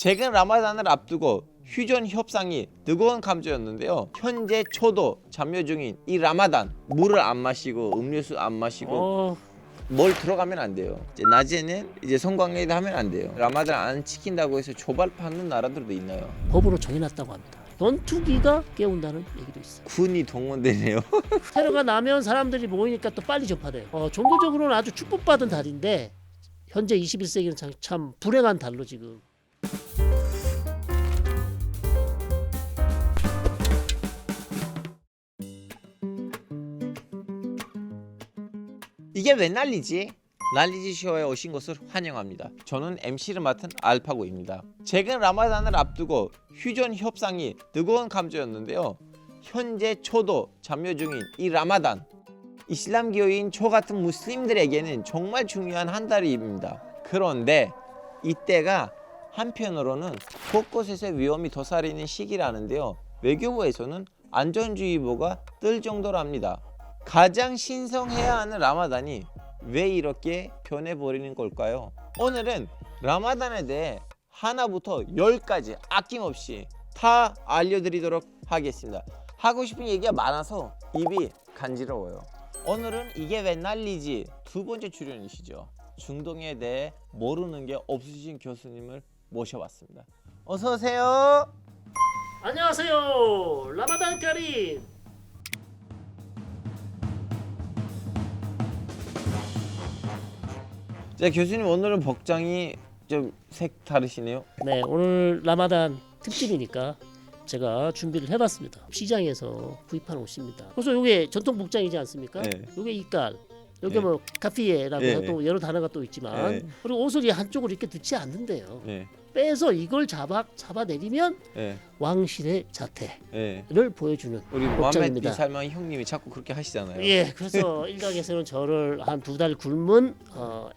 최근 라마단을 앞두고 휴전 협상이 뜨거운 감정이었는데요. 현재 초도 참여 중인 이 라마단, 물을 안 마시고 음료수 안 마시고 뭘 들어가면 안 돼요. 이제 낮에는 이제 성관계도 하면 안 돼요. 라마단 안 지킨다고 해서 조발받는 나라들도 있나요? 법으로 정해놨다고 합니다. 전투기가 깨운다는 얘기도 있어요. 군이 동원되네요. 테러가 나면 사람들이 모이니까 또 빨리 접하대요. 종교적으로는 아주 축복받은 달인데 현재 21세기는 참 불행한 달로 지금. 이게 왜 난리지? 난리지 쇼에 오신 것을 환영합니다. 저는 MC를 맡은 알파고입니다. 최근 라마단을 앞두고 휴전 협상이 뜨거운 감정이었는데요. 현재 초도 참여 중인 이 라마단, 이슬람교인 저 같은 무슬림들에게는 정말 중요한 한 달입니다. 그런데 이때가 한편으로는 곳곳에서 위험이 도사리는 시기라는데요. 외교부에서는 안전주의보가 뜰 정도랍니다. 가장 신성해야 하는 라마단이 왜 이렇게 변해버리는 걸까요? 오늘은 라마단에 대해 하나부터 10까지 아낌없이 다 알려드리도록 하겠습니다. 하고 싶은 얘기가 많아서 입이 간지러워요. 오늘은 이게 왜 난리지 두 번째 출연이시죠. 중동에 대해 모르는 게 없으신 교수님을 모셔봤습니다. 어서 오세요. 안녕하세요. 라마단 카림. 자, 교수님 오늘은 복장이 좀 색 다르시네요. 네, 오늘 라마단 특집이니까 제가 준비를 해봤습니다. 시장에서 구입한 옷입니다. 그래서 이게 전통 복장이지 않습니까? 네. 이게 이깔, 여기 네. 뭐 카피에라고 네. 또 여러 단어가 또 있지만 네. 그리고 옷을 이 한쪽으로 이렇게 넣지 않는데요. 네, 빼서 이걸 잡아내리면 네, 왕실의 자태를 네. 보여주는 우리 모하메드 복장입니다. 빈 살만 형님이 자꾸 그렇게 하시잖아요. 예, 그래서 일각에서는 저를 한 2달 굶은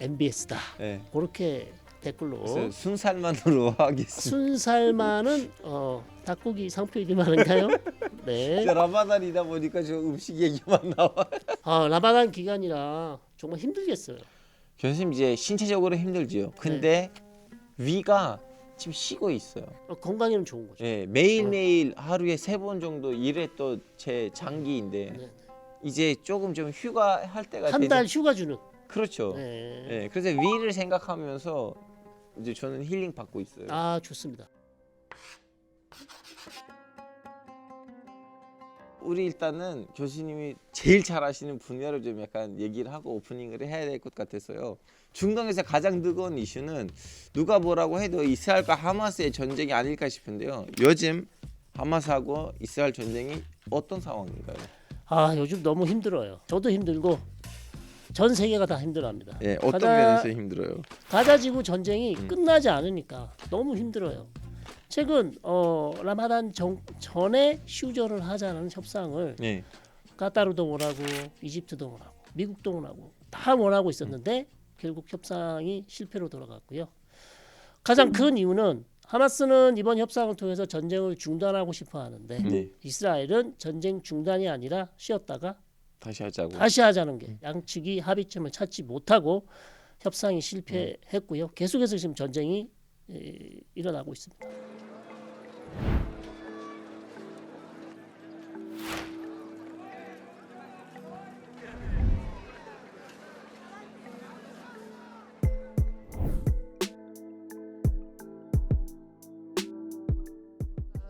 MBS다. 네. 그렇게 댓글로 그래서 순살만으로 하겠습니다. 순살만은 닭고기 상표이기만한가요? 네. 진짜 라마단이다 보니까 저 음식 얘기만 나와. 라마단 기간이라 정말 힘들겠어요. 교수님 이제 신체적으로 힘들지요. 근데 위가 지금 쉬고 있어요. 건강에는 좋은 거죠. 예, 매일매일 하루에 3번 정도 일했던 제 장기인데 네. 이제 조금 좀 휴가할 때가 한 달 휴가 주는. 그렇죠. 네. 예, 그래서 위를 생각하면서 이제 저는 힐링 받고 있어요. 좋습니다. 우리 일단은 교수님이 제일 잘하시는 분야를 좀 약간 얘기를 하고 오프닝을 해야 될 것 같아서요. 중동에서 가장 뜨거운 이슈는 누가 뭐라고 해도 이스라엘과 하마스의 전쟁이 아닐까 싶은데요. 요즘 하마스하고 이스라엘 전쟁이 어떤 상황인가요? 요즘 너무 힘들어요. 저도 힘들고 전 세계가 다 힘들어합니다. 예, 어떤 면에서 힘들어요? 가자 지구 전쟁이 끝나지 않으니까 너무 힘들어요. 최근 라마단 전에 휴전을 하자는 협상을 예, 카타르도 원하고 이집트도 원하고 미국도 원하고 다 원하고 있었는데 결국 협상이 실패로 돌아갔고요. 가장 큰 이유는 하마스는 이번 협상을 통해서 전쟁을 중단하고 싶어 하는데 네. 이스라엘은 전쟁 중단이 아니라 쉬었다가 다시 하자고. 다시 하자는 게 양측이 합의점을 찾지 못하고 협상이 실패했고요. 계속해서 지금 전쟁이 일어나고 있습니다.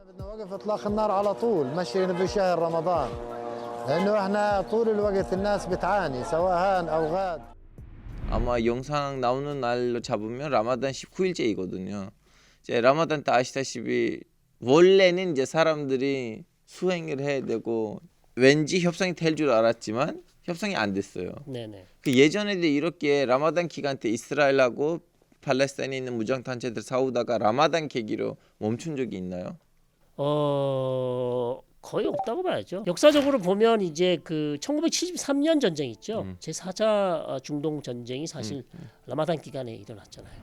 بدنا وقف اطلاق النار على طول مشي بشهر رمضان لانه احنا طول الوقت الناس بتعاني سواء هان او غاد. 아마 영상 나오는 날로 잡으면 라마단 19일째이거든요. 이제 라마단 때 아시다시피 원래는 이제 사람들이 수행을 해야 되고 왠지 협상이 될 줄 알았지만 협상이 안 됐어요. 네네. 그 예전에도 이렇게 라마단 기간 때 이스라엘하고 팔레스타인에 있는 무장 단체들 싸우다가 라마단 계기로 멈춘 적이 있나요? 거의 없다고 봐야죠. 역사적으로 보면 이제 그 1973년 전쟁 있죠. 제4차 중동 전쟁이 사실 라마단 기간에 일어났잖아요.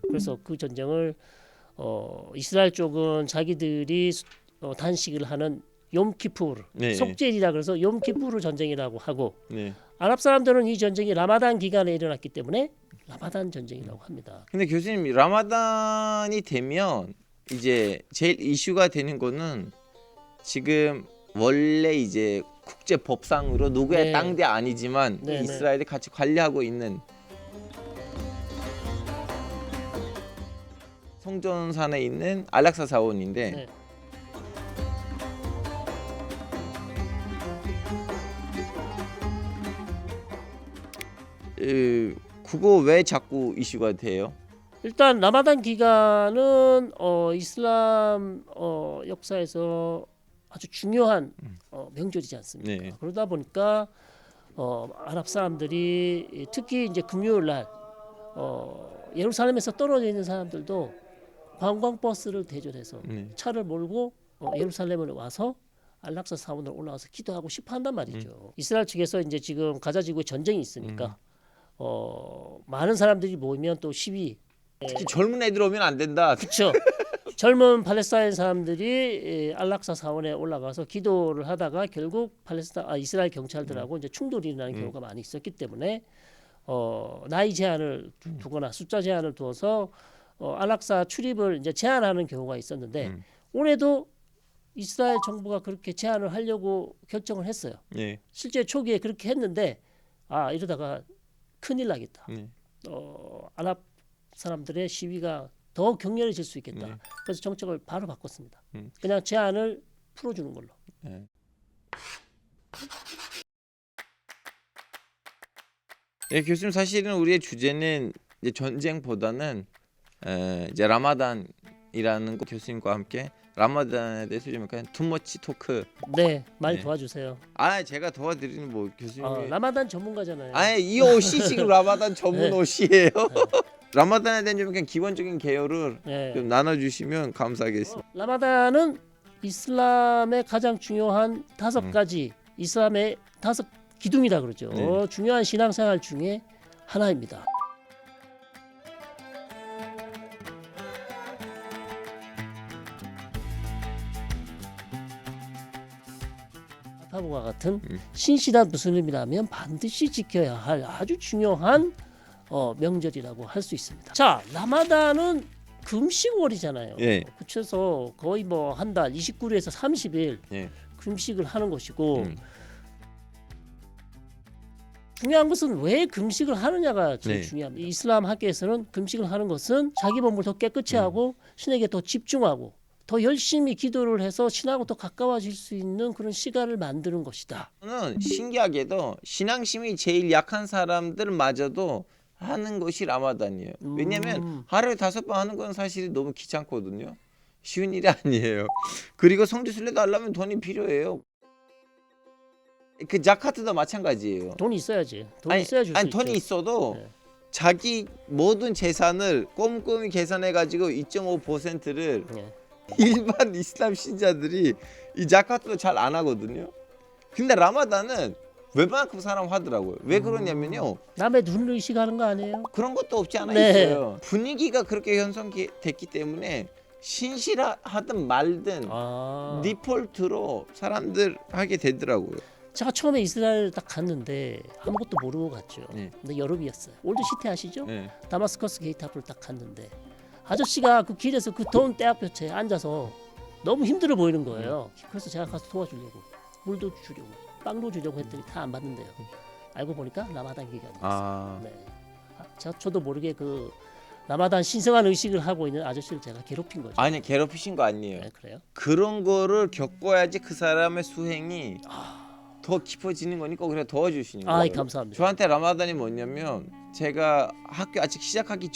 그래서 그 전쟁을 이스라엘 쪽은 자기들이 단식을 하는 욤키푸르, 네. 속죄일이라 그래서 욤키푸르 전쟁이라고 하고 네. 아랍 사람들은 이 전쟁이 라마단 기간에 일어났기 때문에 라마단 전쟁이라고 합니다. 근데 교수님 라마단이 되면 이제 제일 이슈가 되는 거는 지금 원래 이제 국제 법상으로 누구의 네. 땅대 아니지만 네, 네. 이스라엘이 같이 관리하고 있는 성전산에 있는 알락사 사원인데 네. 그거 왜 자꾸 이슈가 돼요? 일단 라마단 기간은 이슬람 역사에서 아주 중요한 명절이지 않습니까? 네. 그러다 보니까 아랍 사람들이 특히 이제 금요일 날 예루살렘에서 떨어져 있는 사람들도 관광 버스를 대절해서 네. 차를 몰고 예루살렘을 와서 알락사 사원으로 올라와서 기도하고 싶어 한단 말이죠. 이스라엘 측에서 이제 지금 가자 지구에 전쟁이 있으니까 많은 사람들이 모이면 또 시위. 특히 젊은 애들 오면 안 된다. 그렇죠. 젊은 팔레스타인 사람들이 알락사 사원에 올라가서 기도를 하다가 결국 이스라엘 경찰들하고 이제 충돌이 일어나는 경우가 많이 있었기 때문에 나이 제한을 두거나 숫자 제한을 두어서 알락사 출입을 이제 제한하는 경우가 있었는데 올해도 이스라엘 정부가 그렇게 제한을 하려고 결정을 했어요. 네. 실제 초기에 그렇게 했는데 이러다가 큰일 나겠다. 네. 아랍 사람들의 시위가 더 격렬해질 수 있겠다. 네. 그래서 정책을 바로 바꿨습니다. 음. 그냥 제한을 풀어주는 걸로. 네. 네, 교수님 사실은 우리의 주제는 이제 전쟁보다는 이제 라마단이라는 거 교수님과 함께 라마단에 대해서 좀 약간 투머치 토크. 네, 많이 네. 도와주세요. 제가 도와드리는 뭐 교수님이 라마단 전문가잖아요. 이 옷이 지금 라마단 전문 네. 옷이에요. 라마단에 대한 좀 그냥 기본적인 개요를 네. 좀 나눠주시면 감사하겠습니다. 라마단은 이슬람의 가장 중요한 5가지 이슬람의 5 기둥이라 그러죠. 네. 중요한 신앙생활 중에 하나입니다. 알파고와 같은 신실한 무슬림이라면 반드시 지켜야 할 아주 중요한 명절이라고 할 수 있습니다. 자, 라마단은 금식월이잖아요. 예. 그래서 거의 뭐 한 달 29일에서 30일 예. 금식을 하는 것이고 음. 중요한 것은 왜 금식을 하느냐가 제일 네. 중요합니다. 이슬람 학계에서는 금식을 하는 것은 자기 몸을 더 깨끗이 하고 신에게 더 집중하고 더 열심히 기도를 해서 신하고 더 가까워질 수 있는 그런 시간을 만드는 것이다. 저는 신기하게도 신앙심이 제일 약한 사람들마저도 하는 것이 라마단이에요. 왜냐하면 하루에 5번 하는 건 사실 너무 귀찮거든요. 쉬운 일이 아니에요. 그리고 성지순례도 하려면 돈이 필요해요. 그 자카트도 마찬가지예요. 돈이 있어야지. 돈이 있어야 줄 수 있죠. 돈이 있어도 네. 자기 모든 재산을 꼼꼼히 계산해가지고 2.5%를 네. 일반 이슬람 신자들이 이 자카트도 잘 안 하거든요. 근데 라마단은 웬만큼 사람 하더라고요. 왜 그러냐면요. 남의 눈을 의식하는 거 아니에요? 그런 것도 없지 않아 네. 있어요. 분위기가 그렇게 형성됐기 때문에 신실하든 말든 디폴트로 사람들 하게 되더라고요. 제가 처음에 이스라엘 딱 갔는데 아무것도 모르고 갔죠. 네. 근데 여름이었어요. 올드 시티 아시죠? 네. 다마스커스 게이트 앞을 딱 갔는데 아저씨가 그 길에서 그 더운 때 앞에 앉아서 너무 힘들어 보이는 거예요. 그래서 제가 가서 도와주려고 물도 주려고 빵도 주려고 했더니 다 안 받는데요. 알고 보니까 라마단 기간이었어요. 네. 저도 모르게 그 라마단 신성한 의식을 하고 있는 아저씨를 제가 괴롭힌 거죠. 아니 괴롭히신 거 아니에요. 네, 그래요? 그런 거를 겪어야지 그 사람의 수행이 더 깊어지는 거니까 그래 도와주시는 거예요. 감사합니다. 저한테 라마단이 뭐냐면 제가 학교 아직 시작하기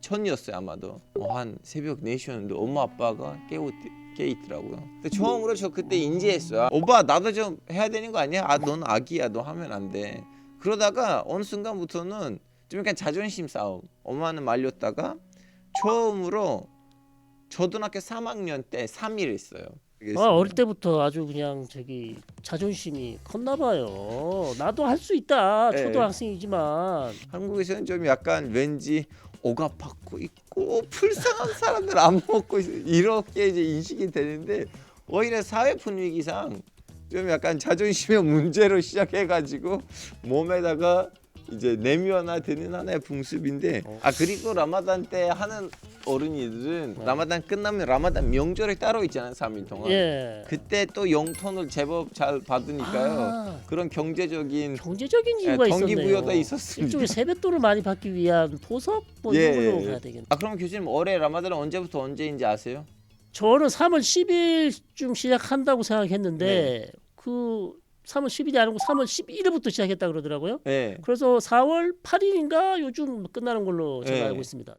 전이었어요 아마도. 한 새벽 4시였는데 엄마 아빠가 깨 있더라고요. 근데 처음으로 저 그때 인지했어요. 오빠 나도 좀 해야 되는 거 아니야? 넌 아기야. 너 하면 안 돼. 그러다가 어느 순간부터는 좀 약간 자존심 싸움. 엄마는 말렸다가 처음으로 초등학교 3학년 때 3일 했어요. 어릴 때부터 아주 그냥 자존심이 컸나 봐요. 나도 할 수 있다. 네. 초등학생이지만. 한국에서는 좀 약간 왠지 억압받고 있고 불쌍한 사람들 안 먹고 있어. 이렇게 이제 인식이 되는데 오히려 사회 분위기상 좀 약간 자존심의 문제로 시작해가지고 몸에다가 이제 내면화되는 하나의 풍습인데 그리고 라마단 때 하는 어른이들은 라마단 끝나면 라마단 명절이 따로 있잖아요. 3일 동안. 예. 그때 또 용돈을 제법 잘 받으니까요. 아. 그런 경제적인 경제적인 이유가 있었네요. 동기부여도 있었습니다. 일종의 세뱃돈을 많이 받기 위한 보석 뭐 예, 이런 걸로 예. 가야 되겠네. 그럼 교수님 올해 라마단은 언제부터 언제인지 아세요? 저는 3월 10일쯤 시작한다고 생각했는데 그 3월 10일이 아니고 3월 11일부터 시작했다 그러더라고요. 네. 그래서 4월 8일인가 요즘 끝나는 걸로 제가 네. 알고 있습니다.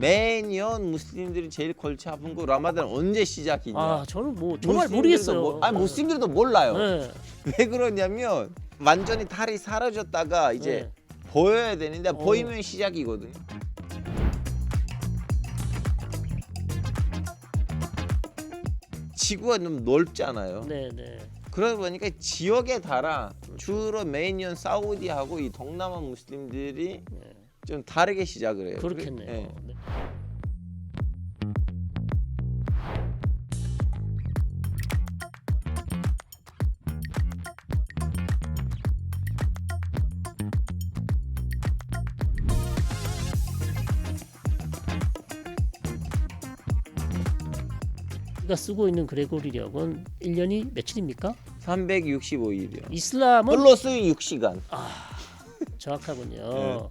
매년 무슬림들이 제일 골치 아픈 거 라마단 언제 시작이냐? 아 저는 뭐 정말 무슬림들도 모르겠어요. 무슬림들도 몰라요. 네. 왜 그러냐면 완전히 탈이 사라졌다가 이제 보여야 되는데 보이면 시작이거든요. 지구가 너무 넓잖아요. 네, 네. 그러다 보니까 지역에 따라 주로 매년 사우디하고 이 동남아 무슬림들이 좀 다르게 시작을 해요. 그렇겠네요. 예. 네. 우리가 쓰고 있는 그레고리력은 1년이 며칠입니까? 365일이요. 이슬람은 플러스 6시간. 정확하군요.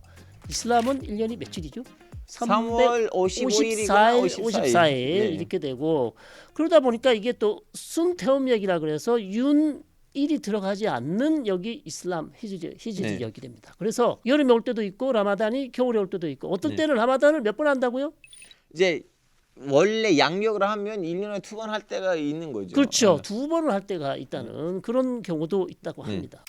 이슬람은 1년이 며칠이죠? 3월 55일이거나 54일, 54일. 54일 네. 이렇게 되고 그러다 보니까 이게 또 순태음력이라 그래서 윤일이 들어가지 않는 여기 이슬람 히지리력이 됩니다. 그래서 여름에 올 때도 있고 라마단이 겨울에 올 때도 있고 어떤 네. 때는 라마단을 몇 번 한다고요? 이제 원래 양력을 하면 1년에 2번 할 때가 있는 거죠. 그렇죠. 어. 두 번을 할 때가 있다는 그런 경우도 있다고 네. 합니다.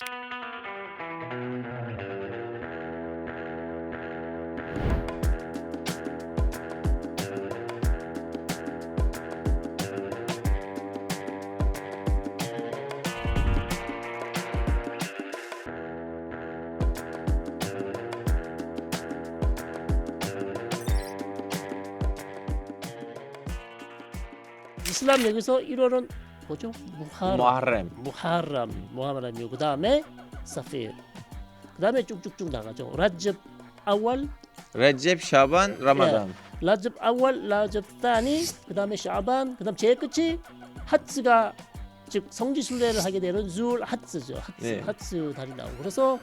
이슬람 여기서 1월은 뭐죠? 무하람이고 그 다음에 사피르 그 다음에 쭉쭉쭉 나가죠. 라접 아왈 레잽, 샤반, 라마단. 라접 아왈 라접 타니 그 다음에 샤반 그 다음 제일 끝이 하츠가 즉 성지순례를 하게 되는 줄 하츠죠. 네. 하츠 달이 나오고 그래서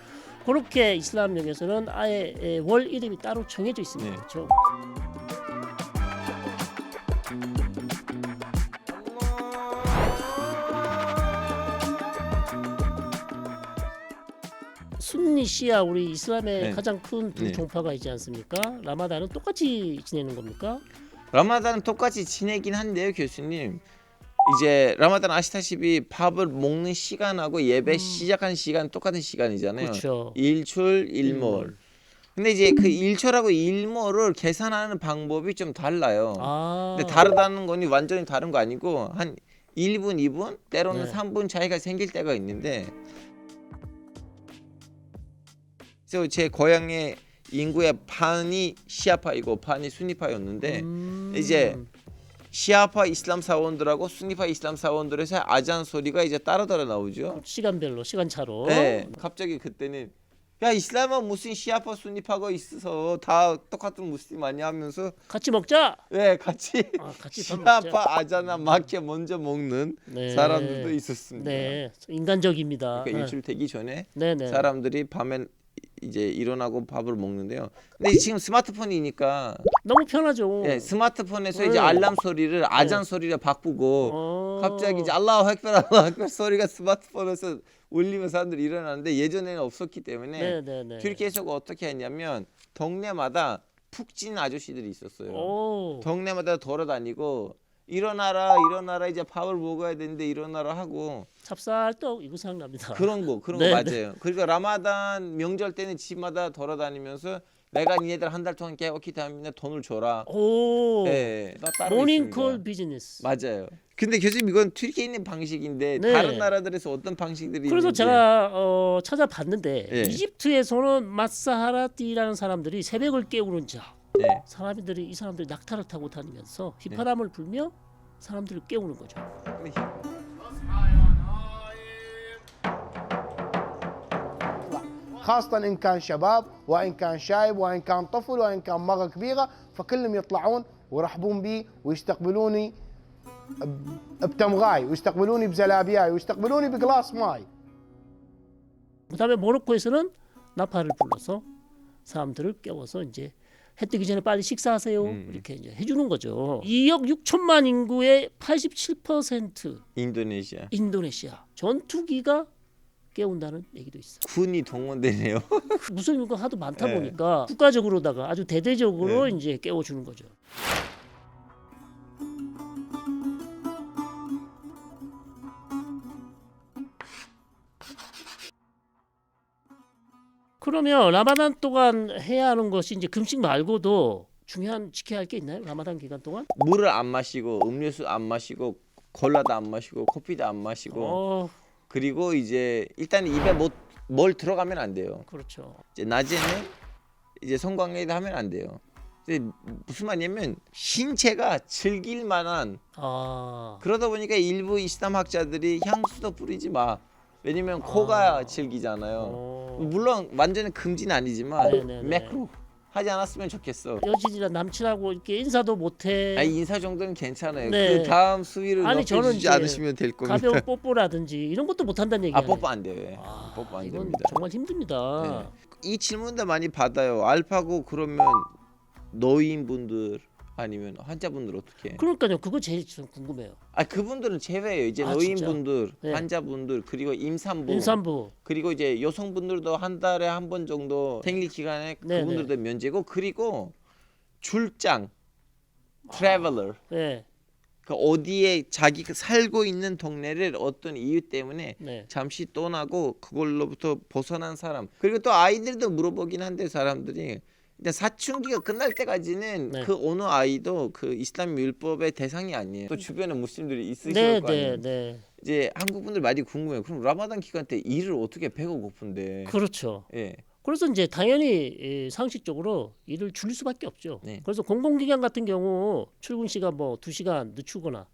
그렇게 이슬람력에서는 아예 월 이름이 따로 정해져 있습니다. 네. 그렇죠? 순니 시아 우리 이슬람의 네. 가장 큰 두 네. 종파가 있지 않습니까? 라마단은 똑같이 지내는 겁니까? 라마단은 똑같이 지내긴 한데요, 교수님. 이제 라마단 아시다시피 밥을 먹는 시간하고 예배 시작하는 시간 똑같은 시간이잖아요. 그렇죠. 일출, 일몰. 근데 이제 그 일출하고 일몰을 계산하는 방법이 좀 달라요. 아, 근데 다르다는 거니 완전히 다른 거 아니고 한 1분, 2분, 때로는 네. 3분 차이가 생길 때가 있는데 그래서 제 고향의 인구의 반이 시아파이고 반이 수니파였는데 이제 시아파 이슬람 사원들하고 수니파 이슬람 사원들에서 아잔 소리가 이제 따로따로 나오죠. 시간별로 시간차로. 네. 갑자기 그때는 야 이슬람은 무슨 시아파 수니파가 있어서 다 똑같은 무슬림 아니야 하면서 같이 먹자. 네 같이 같이 밥 먹자. 시아파 아자나 맞게 먼저 먹는 네. 사람들도 있었습니다. 네, 인간적입니다. 그러니까 일출 되기 전에 네, 네. 사람들이 밤에 이제 일어나고 밥을 먹는데요. 근데 지금 스마트폰이니까 너무 편하죠. 예, 스마트폰에서 네. 이제 알람 소리를 아잔 소리를 바꾸고 갑자기 이제 알라후 악bar 소리가 스마트폰에서 울리면 사람들이 일어나는데 예전에는 없었기 때문에 네, 네, 네. 튀르키예에서 어떻게 했냐면 동네마다 푹 찐 아저씨들이 있었어요. 오. 동네마다 돌아다니고 일어나라 이제 밥을 먹어야 되는데 일어나라 하고 찹쌀떡 이거 생각납니다. 그런 거 네, 맞아요. 그리고 라마단 명절 때는 집마다 돌아다니면서 내가 니네들 한 달 동안 깨웠기 때문에 돈을 줘라. 오, 네, 따로 모닝콜 있습니다. 비즈니스. 맞아요. 근데 교수님 이건 튀르키예에 있는 방식인데 네. 다른 나라들에서 어떤 방식들이 그래서 있는지. 제가 찾아봤는데 예. 이집트에서는 마사하라티라는 사람들이 새벽을 깨우는 자 네. 이 사람들이 낙타를 타고 다니면서 휘파람을 불며 사람들을 깨우는 거죠. خاصة إن كان شباب وإن كان شايب وإن كان طفل وإن كان مرة كبيرة فكلهم يطلعون ويرحبون بي ويستقبلوني بتمغاي ويستقبلوني بزلابياي ويستقبلوني بقلاص ماي. 그다음에 모로코에서는 나팔을 불러서 사람들을 깨워서 이제 해 뜨기 전에 빨리 식사하세요 이렇게 이제 해주는 거죠. 2억 6천만 인구의 87% 인도네시아 인도네시아 전투기가 깨운다는 얘기도 있어. 군이 동원되네요. 무슬림 인구가 하도 많다 네. 보니까 국가적으로다가 아주 대대적으로 네. 이제 깨워주는 거죠. 그러면 라마단 동안 해야 하는 것이 이제 금식 말고도 중요한 지켜야 할 게 있나요? 라마단 기간 동안? 물을 안 마시고 음료수 안 마시고 콜라도 안 마시고 커피도 안 마시고 그리고 이제 일단 입에 뭘 들어가면 안 돼요. 그렇죠. 이제 낮에는 이제 성관계도 하면 안 돼요. 근데 무슨 말이냐면 신체가 즐길 만한 그러다 보니까 일부 이슬람 학자들이 향수도 뿌리지 마. 왜냐면 코가 즐기잖아요. 물론 완전히 금지는 아니지만 네네네. 매크로 하지 않았으면 좋겠어. 여진이랑 남친하고 이렇게 인사도 못해. 아니, 인사 정도는 괜찮아요. 네. 그 다음 수위를 아니, 저는 높여주지 이제 않으시면 될 겁니다. 가벼운 뽀뽀라든지 이런 것도 못한다는 얘기예요. 뽀뽀 안 돼요. 예. 뽀뽀 안 이건 됩니다. 정말 힘듭니다. 이 질문도 많이 받아요. 알파고 그러면 노인분들 아니면 환자분들 어떻게? 그러니까요. 그거 제일 좀 궁금해요. 아 그분들은 제외예요. 이제 아, 노인분들, 네. 환자분들 그리고 임산부, 임산부. 그리고 이제 여성분들도 한 달에 한 번 정도 생리 기간에 네, 그분들도 면제고 그리고 출장, 트래블러. 네. 그 어디에 자기가 살고 있는 동네를 어떤 이유 때문에 네. 잠시 떠나고 그걸로부터 벗어난 사람 그리고 또 아이들도 물어보긴 한데 사람들이 근데 사춘기가 끝날 때까지는 네. 그 어느 아이도 그 이슬람 율법의 대상이 아니에요. 또 주변에 무슬림들이 있으실 네, 거 아니에요. 네, 네. 이제 한국 분들 많이 궁금해요. 그럼 라마단 기간 때 일을 어떻게 배가 고픈데? 그렇죠. 예. 그래서 이제 당연히 상식적으로 일을 줄일 수밖에 없죠. 네. 그래서 공공기관 같은 경우 출근 시간 뭐 2시간 늦추거나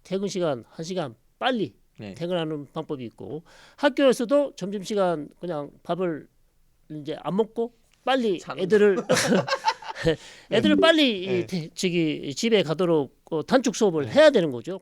퇴근 시간 1시간 빨리 네. 퇴근하는 방법이 있고 학교에서도 점심시간 그냥 밥을 이제 안 먹고 빨리 자는 애들을 애들을 빨리 네. 저기 집에 가도록 단축 수업을 해야 되는 거죠.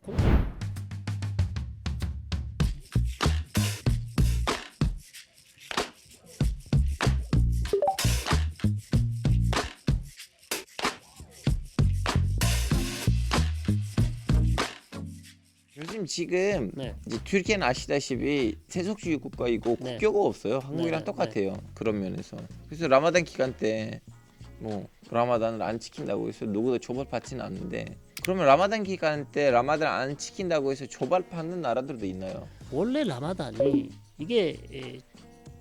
요즘 지금 네. 이제 튀르키예는 아시다시피 세속주의 국가이고 네. 국교가 없어요. 한국이랑 네, 똑같아요. 그런 면에서. 그래서 라마단 기간 때 뭐 라마단을 안 지킨다고 해서 누구도 조벌받지는 않는데 그러면 라마단 기간 때 라마단 안 지킨다고 해서 조벌받는 나라들도 있나요? 원래 라마단이 이게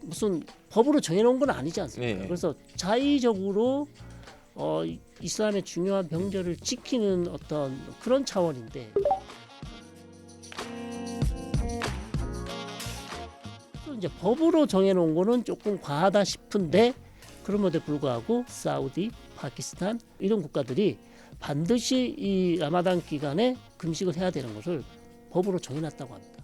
무슨 법으로 정해놓은 건 아니지 않습니까? 네. 그래서 자의적으로 이슬람의 중요한 명절을 지키는 어떤 그런 차원인데 또 이제 법으로 정해놓은 거는 조금 과하다 싶은데 그럼에도 불구하고 사우디, 파키스탄 이런 국가들이 반드시 이 라마단 기간에 금식을 해야 되는 것을 법으로 정해놨다고 합니다.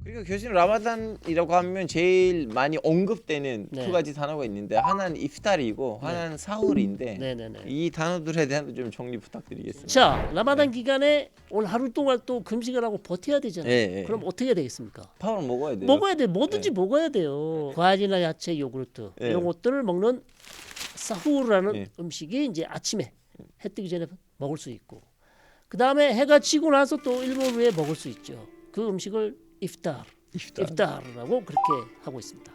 그리고 교수님 라마단이라고 하면 제일 많이 언급되는 네. 두 가지 단어가 있는데 하나는 이프타리이고 하나는 사후리인데 네네네. 이 단어들에 대한 좀 정리 부탁드리겠습니다. 자, 라마단 기간에 오늘 하루 동안 또 금식을 하고 버텨야 되잖아요. 예, 예. 그럼 어떻게 해야 되겠습니까? 밥을 먹어야 돼요. 먹어야 돼. 뭐든지 먹어야 돼요. 과일이나 야채, 요구르트 예. 이런 것들을 먹는 사후라는 예. 음식이 이제 아침에 해 뜨기 전에 먹을 수 있고 그 다음에 해가 지고 나서 또 1분 후에 먹을 수 있죠. 그 음식을 이프타르 iftar라고 그렇게 하고 있습니다.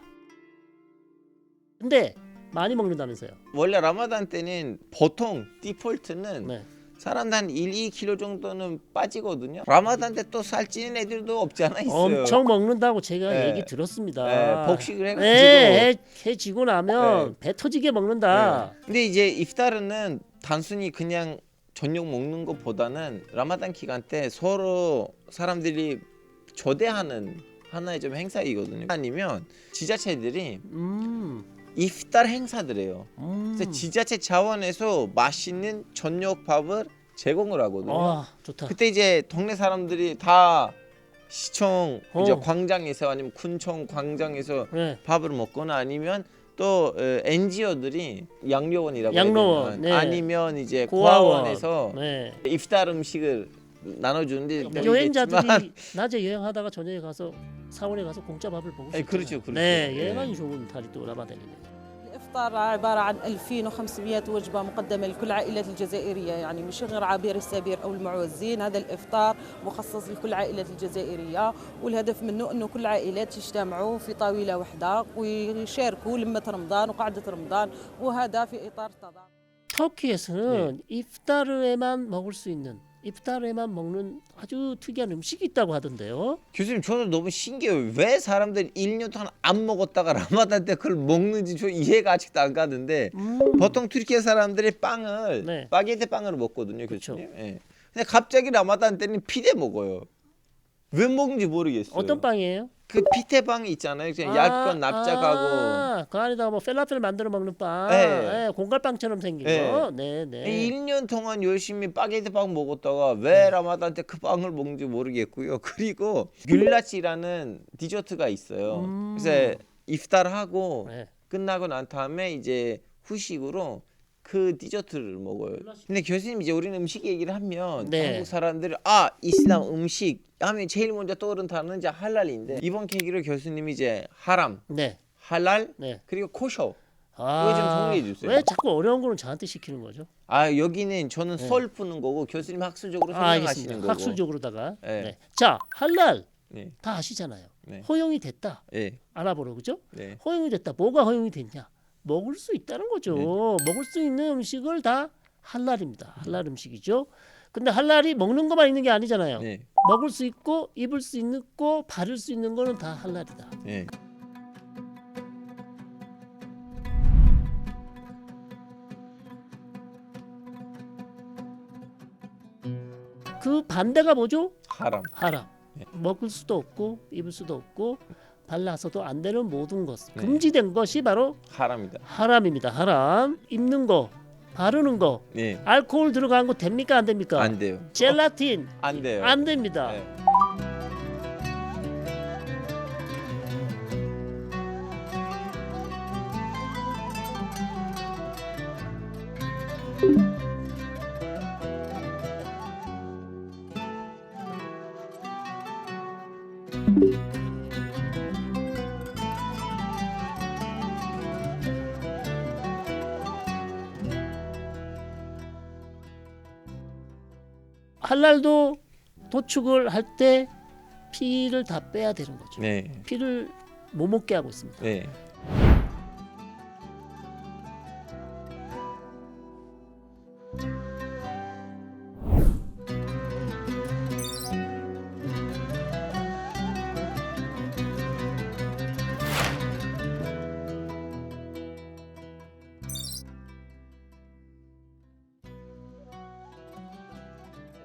근데 많이 먹는다면서요? 원래 라마단 때는 보통 디폴트는 네. 사람들 한 1, 2kg 정도는 빠지거든요. 라마단 때 또 살찌는 애들도 없지 않아 있어요. 엄청 먹는다고 제가 네. 얘기 들었습니다. 네, 복식을 해가지고. 네, 해지고 나면 네. 배 터지게 먹는다. 네. 근데 이제 iftar은 단순히 그냥 저녁 먹는 것보다는 라마단 기간 때 서로 사람들이 초대하는 하나의 좀 행사이거든요. 아니면 지자체들이 iftar 행사들해요. 그래서 지자체 차원에서 맛있는 저녁 밥을 제공을 하거든요. 아, 좋다. 그때 이제 동네 사람들이 다 시청 이제 어. 광장에서 아니면 군청 광장에서 네. 밥을 먹거나 아니면 또 NGO들이 양로원이라고 양로원, 해야 되나? 네. 아니면 이제 고아원. 고아원에서 네. iftar 음식을 나눠주는데 여행자들이 낮에 여행하다가 저녁에 가서 사원에 가서 공짜 밥을 먹을 수 네, 있잖아요. 그렇죠, 그렇죠. 네, 네. 여행하기 좋은 달이 또 라마단이네요. الإفطار عبارة عن 2500 وجبة مقدمة لكل عائلة الجزائرية يعني مش غير عابر السبيل أو المعوزين هذا الإفطار مخصص لكل عائلة الجزائرية والهدف منه أنه كل عائلات يجتمعوا في طاولة واحدة ويشاركوا لمة رمضان وقعدة رمضان وهذا في إطار التضامن 터키에서는 iftar에만 먹을 수 있는 iftar에만 먹는 아주 특이한 음식이 있다고 하던데요. 교수님 저는 너무 신기해요. 왜 사람들이 1년 동안 안 먹었다가 라마단 때 그걸 먹는지 저 이해가 아직도 안 가는데 보통 튀르키예 사람들이 빵을 네. 바게트 빵으로 먹거든요. 그렇죠. 교수님. 예. 근데 갑자기 라마단 때는 피대 먹어요. 왜 먹는지 모르겠어요. 어떤 빵이에요? 그 피테빵이 있잖아요. 그냥 얇건 납작하고 그 안에다가 뭐 펠라펠 만들어 먹는 빵, 네. 공갈빵처럼 생긴 네. 거. 네, 네. 1년 동안 열심히 바게트 빵 먹었다가 왜 라마단 때 그 빵을 먹는지 모르겠고요. 그리고 귤라치라는 디저트가 있어요. 그래서 iftar하고 네. 끝나고 난 다음에 이제 후식으로 그 디저트를 먹어요. 근데 교수님 이제 우리는 음식 얘기를 하면 네. 한국 사람들이 아 이슬람 음식 하면 제일 먼저 떠오르는 단어는 이제 할랄인데 이번 계기로 교수님이 이제 하람, 네. 할랄 네. 그리고 코셔 이거 좀 정리해 주세요. 왜 자꾸 어려운 거는 저한테 시키는 거죠? 아 여기는 저는 설 푸는 거고 교수님 학술적으로 설명하시는 알겠습니다. 거고. 학술적으로다가. 네. 네. 자, 할랄 네. 다 아시잖아요. 네. 허용이 됐다. 네. 알아보러 그죠? 네. 허용이 됐다. 뭐가 허용이 됐냐? 먹을 수 있다는 거죠. 네. 먹을 수 있는 음식을 다 할랄입니다. 할랄 음식이죠. 근데 할랄이 먹는 것만 있는 게 아니잖아요. 네. 먹을 수 있고 입을 수 있고 바를 수 있는 거는 다 할랄이다. 네. 그 반대가 뭐죠? 하람. 하람. 네. 먹을 수도 없고 입을 수도 없고 발라서도 안 되는 모든 것 네. 금지된 것이 바로 하람이다. 하람입니다. 하람. 입는 거, 바르는 거, 네. 알코올 들어간 거 됩니까 안 됩니까? 안 돼요. 젤라틴 안 돼요. 안 됩니다. 네. 할랄도 도축을 할 때 피를 다 빼야 되는 거죠. 네. 피를 못 먹게 하고 있습니다. 네.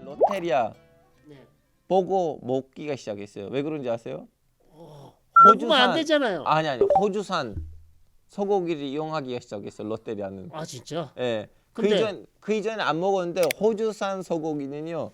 롯테리아 네. 보고 먹기가 시작했어요. 왜 그런지 아세요? 먹으면 안 되잖아요. 아니 호주산 소고기를 이용하기가 시작했어요. 롯데리아는. 아 진짜? 예. 근데- 그 이전에 안 먹었는데 호주산 소고기는요.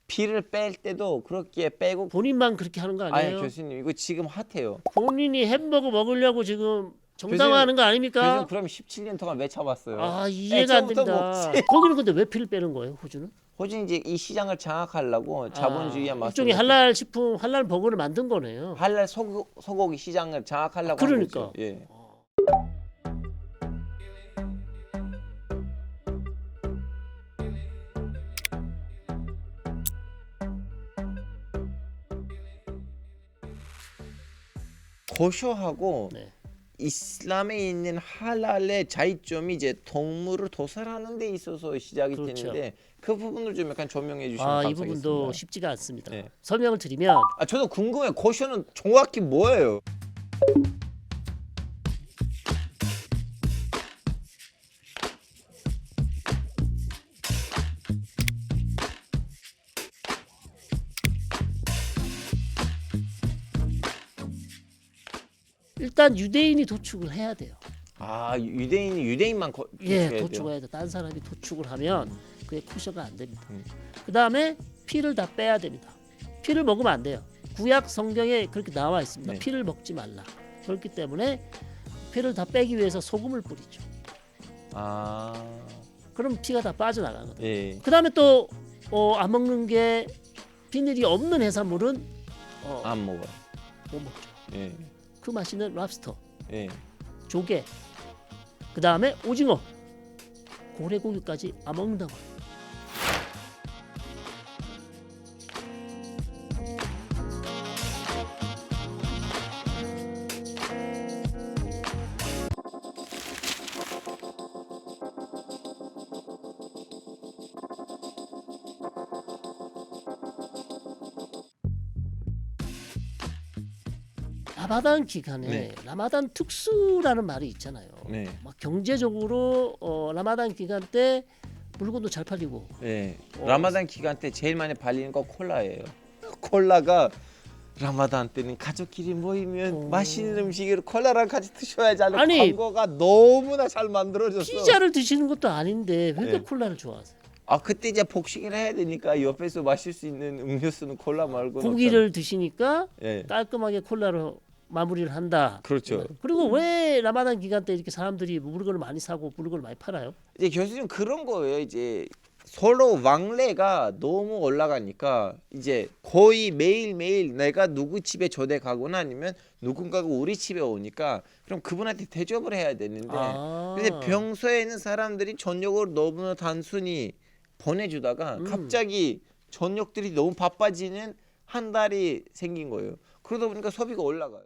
피를 뺄 때도 그렇게 빼고 본인만 그렇게 하는 거 아니 아니에요? 교수님 이거 지금 핫해요. 본인이 햄버거 먹으려고 지금 정당화하는 거 교수님 아닙니까? 그럼 17년 동안 왜 참았어요? 아 이해가 안 애초부터 됩니다. 먹지. 거기는 근데 왜 피를 빼는 거예요? 호주는? 호주는 이제 이 시장을 장악하려고 자본주의에 맞서 일종의 할랄 식품, 할랄 버거를 만든 거네요. 할랄 소고기 시장을 장악하려고 한 그러니까. 거죠. 예. 고쇼하고 네. 이슬람에 있는 할랄의 차이점이 이제 동물을 도살하는 데 있어서 시작이 그렇죠. 되는데 그 부분을 좀 약간 조명해 주시면 이 감사하겠습니다. 부분도 쉽지가 않습니다. 네. 설명을 드리면 저도 궁금해. 고쇼는 정확히 뭐예요? 일단 유대인이 도축을 해야 돼요. 유대인만 예, 도축해야 도축을 돼요? 해야 돼. 다른 사람이 도축을 하면 그게 코셔가 안 됩니다. 그 다음에 피를 다 빼야 됩니다. 피를 먹으면 안 돼요. 구약 성경에 그렇게 나와 있습니다. 네. 피를 먹지 말라. 그렇기 때문에 피를 다 빼기 위해서 소금을 뿌리죠. 그럼 피가 다 빠져나가거든요. 예. 그 다음에 또 안 먹는 게 비늘이 없는 해산물은 안 먹어요. 못 먹죠. 예. 그 맛있는 랍스터, 예. 조개, 그 다음에 오징어, 고래고기까지 안 먹는다고 해요. 라마단 기간에 네. 라마단 특수라는 말이 있잖아요. 네. 막 경제적으로 라마단 기간 때 물건도 잘 팔리고. 예. 라마단 기간 때 제일 많이 팔리는 거 콜라예요. 콜라가 라마단 때는 가족끼리 모이면 맛있는 음식을 콜라랑 같이 드셔야지 하는 아니, 광고가 너무나 잘 만들어졌어. 피자를 드시는 것도 아닌데 왜 이렇게 네. 콜라를 좋아하세요? 그때 이제 복식을 해야 되니까 옆에서 마실 수 있는 음료수는 콜라 말고 고기를 드시니까 예. 깔끔하게 콜라로 마무리를 한다. 그렇죠. 그리고 왜 라마단 기간 때 이렇게 사람들이 물건을 많이 사고 물건을 많이 팔아요? 이제 교수님 그런 거예요. 이제 서로 왕래가 너무 올라가니까 이제 거의 매일매일 내가 누구 집에 초대 가거나 아니면 누군가가 우리 집에 오니까 그럼 그분한테 대접을 해야 되는데 근데 평소에는 사람들이 저녁을 너무 단순히 보내주다가 갑자기 저녁들이 너무 바빠지는 한 달이 생긴 거예요. 그러다 보니까 소비가 올라가요.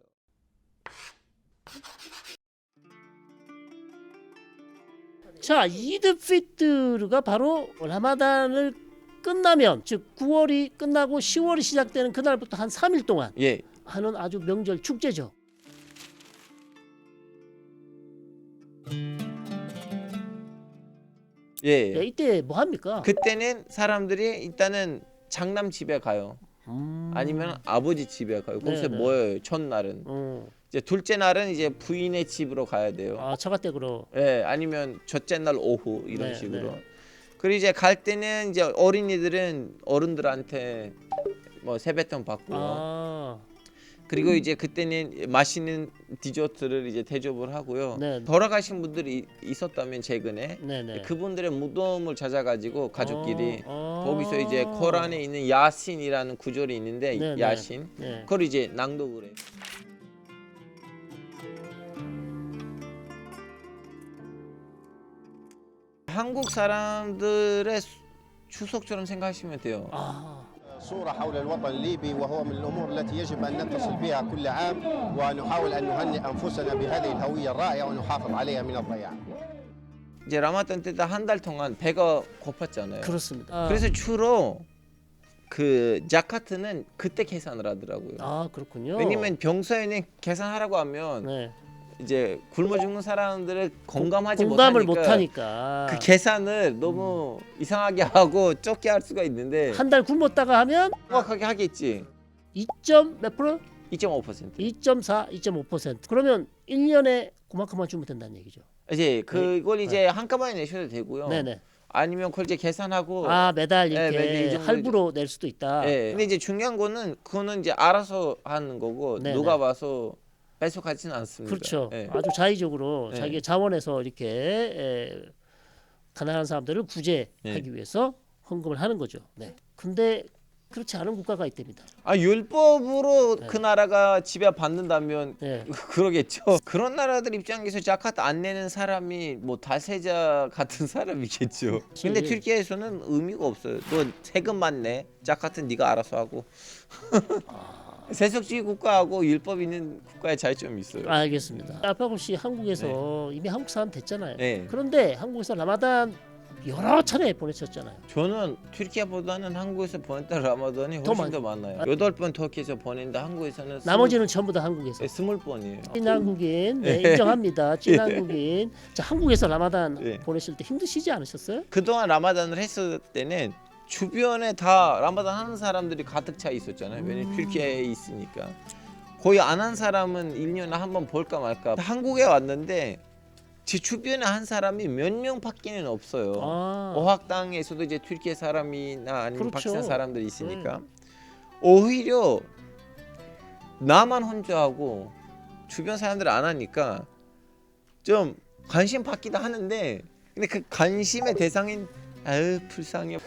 자, 이드 피트르가 바로 라마단을 끝나면 즉 9월이 끝나고 10월이 시작되는 그날부터 한 3일 동안 예. 하는 아주 명절 축제죠. 예. 네, 이때 뭐 합니까? 그때는 사람들이 일단은 장남 집에 가요. 아니면 아버지 집에 가요. 거기서 네. 모여요. 첫날은. 이제 둘째 날은 이제 부인의 집으로 가야 돼요. 처갓댁으로. 예, 아니면 첫째 날 오후 이런 네, 식으로. 네. 그리고 이제 갈 때는 이제 어린이들은 어른들한테 뭐 세뱃돈 받고요. 그리고 이제 그때는 맛있는 디저트를 이제 대접을 하고요. 네. 돌아가신 분들이 있었다면 최근에 네네. 그분들의 무덤을 찾아가지고 가족끼리 거기서 이제 코란에 있는 야신이라는 구절이 있는데 네네. 야신 네. 그걸 이제 낭독을 해요. 한국 사람들의 추석처럼 생각하시면 돼요. صورة حول الوطن الليبي وهو من الأمور التي يجب أن نتصل بها كل عام ونحاول أن نهنئ أنفسنا بهذه الهوية الرائعة ونحافظ عليها من الضياع. 이제 라마단 때 한 달 동안 배가 고팠잖아요. 그렇습니다. 그래서 주로 그 자카트는 그때 계산을 하더라고요. 그렇군요. 왜냐면 병사에는 계산하라고 하면 네. 이제 굶어 죽는 사람들을 공감을 못하니까 그 계산을 너무 이상하게 하고 적게 할 수가 있는데 한 달 굶었다가 하면 정확하게 하겠지. 2몇 프로? 2.5%. 2.4, 2.5%. 그러면 1년에 그만큼만 주면 된다는 얘기죠. 이제 그걸 이제 한꺼번에 내셔도 되고요. 네네. 아니면 그걸 이제 계산하고 매달 이렇게 매달 이 정도 할부로 낼 수도 있다. 예. 근데 이제 중요한 거는 그거는 이제 알아서 하는 거고 네네. 누가 봐서 배속하지는 않습니다. 그렇죠. 예. 아주 자의적으로 네. 자기의 자원에서 이렇게 가난한 사람들을 구제하기 네. 위해서 헌금을 하는 거죠. 네. 근데 그렇지 않은 국가가 있답니다. 율법으로 네. 그 나라가 지배 받는다면 네. 그러겠죠. 그런 나라들 입장에서 자카트 안 내는 사람이 뭐 다세자 같은 사람이겠죠. 근데 튀르키예에서는 의미가 없어요. 너 세금만 내. 자카트는 네가 알아서 하고. 세속주의 국가하고 율법 있는 국가의 차이점이 있어요. 알겠습니다. 알파고 씨 한국에서 이미 한국 사람 됐잖아요. 네. 그런데 한국에서 라마단 여러 차례 보내셨잖아요. 저는 튀르키예보다는 한국에서 보냈던 라마단이 더 훨씬 더 많아요. 8번 터키에서 보냈는데 한국에서는 나머지는 전부 다 한국에서. 20번이에요. 찐한국인 네, 인정합니다. 찐한국인. 자, 한국에서 라마단 네. 보내실 때 힘드시지 않으셨어요? 그동안 라마단을 했을 때는 주변에 다 라마단 하는 사람들이 가득 차 있었잖아요. 왜냐면 튀르키예에 있으니까. 거의 안 한 사람은 1년에 한 번 볼까 말까. 한국에 왔는데 제 주변에 한 사람이 몇 명밖에는 없어요. 아, 어학당에서도 이제 튀르키예 사람이나 아니면 그렇죠. 파키스탄 사람들이 있으니까 오히려 나만 혼자 하고 주변 사람들 안 하니까 좀 관심 받기도 하는데 근데 그 관심의 대상인 아유 불쌍해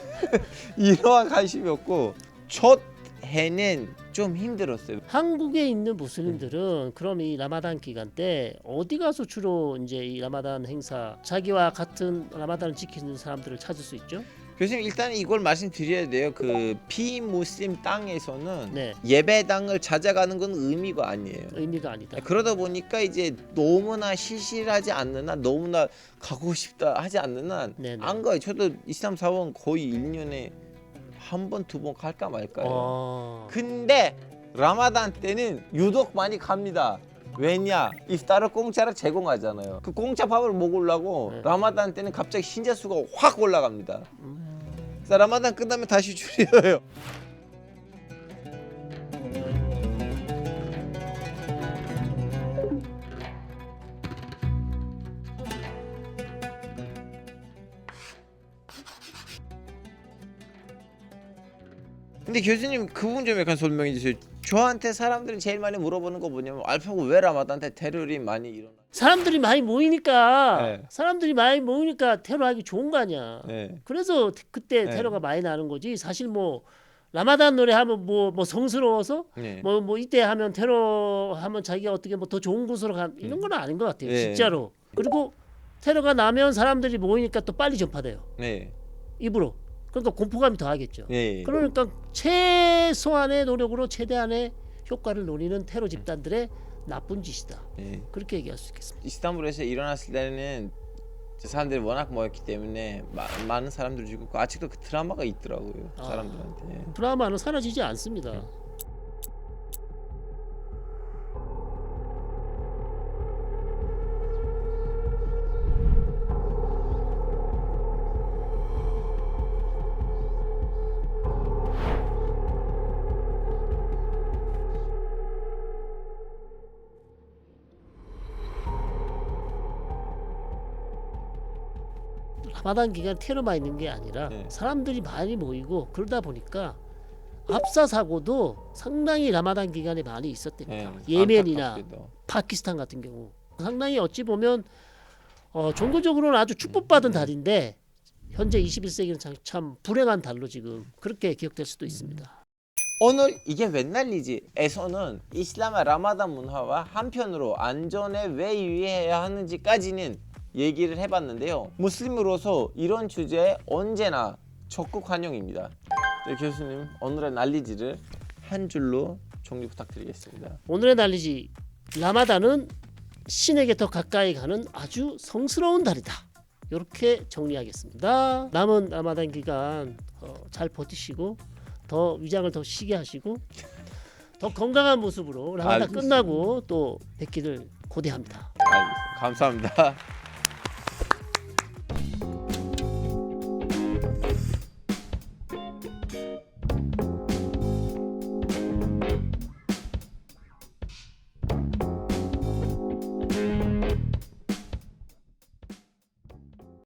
이러한 관심이 없고 첫 해는 좀 힘들었어요. 한국에 있는 무슬림들은 그럼 이 라마단 기간 때 어디 가서 주로 이제 이 라마단 행사 자기와 같은 라마단을 지키는 사람들을 찾을 수 있죠? 교수님 일단 이걸 말씀드려야 돼요. 그 비무슬림 땅에서는 네, 예배당을 찾아가는 건 의미가 아니에요. 의미가 아니다. 그러다 보니까 이제 너무나 실실하지 않는 한 너무나 가고 싶다 하지 않는 한 네네. 안 가요. 저도 이슬람 사원 거의 1년에 한 번, 두 번 갈까 말까요. 근데 라마단 때는 유독 많이 갑니다. 왜냐? 이프타를 공짜로 제공하잖아요. 그 공짜 밥을 먹으려고 네. 라마단 때는 갑자기 신자 수가 확 올라갑니다. 그래서 라마단 끝나면 다시 줄여요. 근데 교수님 그분 좀 약간 설명해 주세요. 저한테 사람들이 제일 많이 물어보는 거 뭐냐면 알파고 왜 라마단때 테러리 많이 일어나? 사람들이 많이 모이니까 네. 사람들이 많이 모이니까 테러하기 좋은 거 아니야. 네. 그래서 그때 네. 테러가 많이 나는 거지. 사실 뭐 라마단 노래 하면 뭐 성스러워서 네. 뭐 이때 하면 테러 하면 자기가 어떻게 뭐 더 좋은 곳으로 가 이런 건 아닌 것 같아요. 네. 진짜로. 그리고 테러가 나면 사람들이 모이니까 또 빨리 전파돼요. 네. 입으로. 그러니까 공포감이 더하겠죠. 네. 그러니까 최소한의 노력으로 최대한의 효과를 노리는 테러 집단들의 나쁜 짓이다. 네. 그렇게 얘기할 수 있겠습니다. 이스탄불에서 일어났을 때는 사람들이 워낙 모였기 때문에 많은 사람들 죽었고 아직도 그 드라마가 있더라고요. 아. 사람들한테. 드라마는 사라지지 않습니다. 라마단 기간 테러만 있는 게 아니라 네. 사람들이 많이 모이고 그러다 보니까 압사 사고도 상당히 라마단 기간에 많이 있었답니다. 네. 예멘이나 안타깝게도. 파키스탄 같은 경우 상당히 어찌 보면 종교적으로는 아주 축복받은 달인데 현재 21세기는 참 불행한 달로 지금 그렇게 기억될 수도 있습니다. 오늘 이게 웬 난리지에서는 이슬람의 라마단 문화와 한편으로 안전에 왜 유의해야 하는지까지는 얘기를 해봤는데요. 무슬림으로서 이런 주제에 언제나 적극 환영입니다. 네, 교수님 오늘의 난리지를 한 줄로 정리 부탁드리겠습니다. 오늘의 난리지 라마단은 신에게 더 가까이 가는 아주 성스러운 달이다. 이렇게 정리하겠습니다. 남은 라마단 기간 잘 버티시고 더 위장을 더 쉬게 하시고 더 건강한 모습으로 라마단 알겠습니다. 끝나고 또 뵙기를 고대합니다. 알겠습니다. 감사합니다.